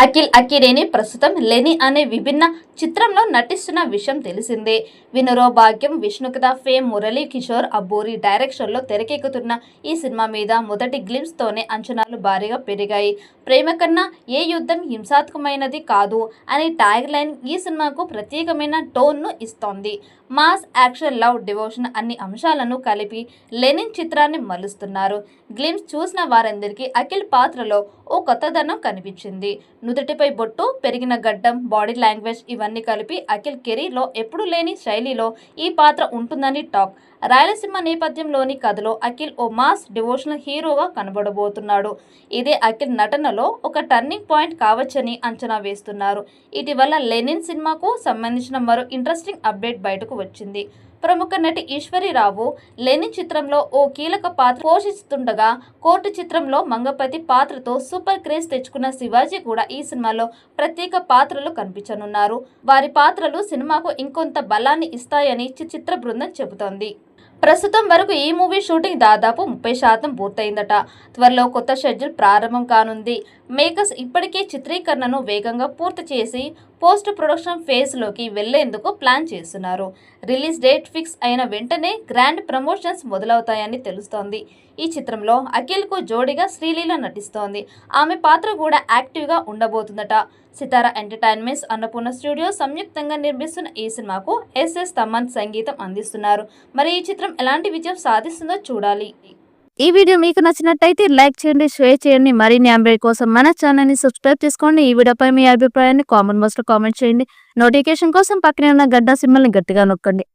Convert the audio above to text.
అఖిల్ అక్కినేని ప్రస్తుతం లెని అనే విభిన్న చిత్రంలో నటిస్తున్న విషయం తెలిసిందే. వినురో భాగ్యం, విష్ణుకథ ఫేమ్ మురళీ కిషోర్ అబ్బూరి డైరెక్షన్లో తెరకెక్కుతున్న ఈ సినిమా మీద మొదటి గ్లింప్స్ తోనే అంచనాలు భారీగా పెరిగాయి. ప్రేమ కన్నా ఏ యుద్ధం హింసాత్మకమైనది కాదు అనే ట్యాగ్ లైన్ ఈ సినిమాకు ప్రత్యేకమైన టోన్ను ఇస్తోంది. మాస్, యాక్షన్, లవ్, డివోషన్ అన్ని అంశాలను కలిపి లెనిన్ చిత్రాన్ని మలుస్తున్నారు. గ్లింప్స్ చూసిన వారందరికీ అఖిల్ పాత్రలో ఓ కొత్తదనం కనిపించింది. నుదుటిపై బొట్టు, పెరిగిన గడ్డం, బాడీ లాంగ్వేజ్ ఇవన్నీ కలిపి అఖిల్ కెరీర్లో ఎప్పుడు లేని శైలిలో ఈ పాత్ర ఉంటుందని టాక్. రాయలసీమ నేపథ్యంలోని కథలో అఖిల్ ఓ మాస్ డివోషనల్ హీరోగా కనబడబోతున్నాడు. ఇదే అఖిల్ నటనలో ఒక టర్నింగ్ పాయింట్ కావచ్చని అంచనా వేస్తున్నారు. ఇటీవల లెనిన్ సినిమాకు సంబంధించిన మరో ఇంట్రెస్టింగ్ అప్డేట్ బయటకు వచ్చింది. ప్రముఖ నటి ఈశ్వరీరావు లెనిన్ చిత్రంలో ఓ కీలక పాత్ర పోషిస్తుండగా, కోర్టు చిత్రంలో మంగపతి పాత్రతో సూపర్ క్రేజ్ తెచ్చుకున్న శివాజీ కూడా ఈ సినిమాలో ప్రత్యేక పాత్రలు కనిపించనున్నారు. వారి పాత్రలు సినిమాకు ఇంకొంత బలాన్ని ఇస్తాయని చిత్ర బృందం చెబుతోంది. ప్రస్తుతం వరకు ఈ మూవీ షూటింగ్ దాదాపు 30% పూర్తయిందట. త్వరలో కొత్త షెడ్యూల్ ప్రారంభం కానుంది. మేకర్స్ ఇప్పటికే చిత్రీకరణను వేగంగా పూర్తి చేసి పోస్ట్ ప్రొడక్షన్ ఫేజ్లోకి వెళ్లేందుకు ప్లాన్ చేస్తున్నారు. రిలీజ్ డేట్ ఫిక్స్ అయిన వెంటనే గ్రాండ్ ప్రమోషన్స్ మొదలవుతాయని తెలుస్తోంది. ఈ చిత్రంలో అఖిల్కు జోడీగా శ్రీలీల నటిస్తోంది. ఆమె పాత్ర కూడా యాక్టివ్గా ఉండబోతుందట. సితారా ఎంటర్టైన్మెంట్స్, అన్నపూర్ణ స్టూడియో సంయుక్తంగా నిర్మిస్తున్న ఈ సినిమాకు ఎస్ఎస్ తమన్ సంగీతం అందిస్తున్నారు. మరి ఈ చిత్రం ఎలాంటి విజయం సాధిస్తుందో చూడాలి. ఈ వీడియో మీకు నచ్చినట్టయితే లైక్ చేయండి, షేర్ చేయండి. మరిన్ని అప్డేట్ కోసం మన ఛానల్ని సబ్స్క్రైబ్ చేసుకోండి. ఈ వీడియోపై మీ అభిప్రాయాన్ని కామెంట్ బాక్స్లో కామెంట్ చేయండి. నోటిఫికేషన్ కోసం పక్కనే ఉన్న గంట సింబల్ని గట్టిగా నొక్కండి.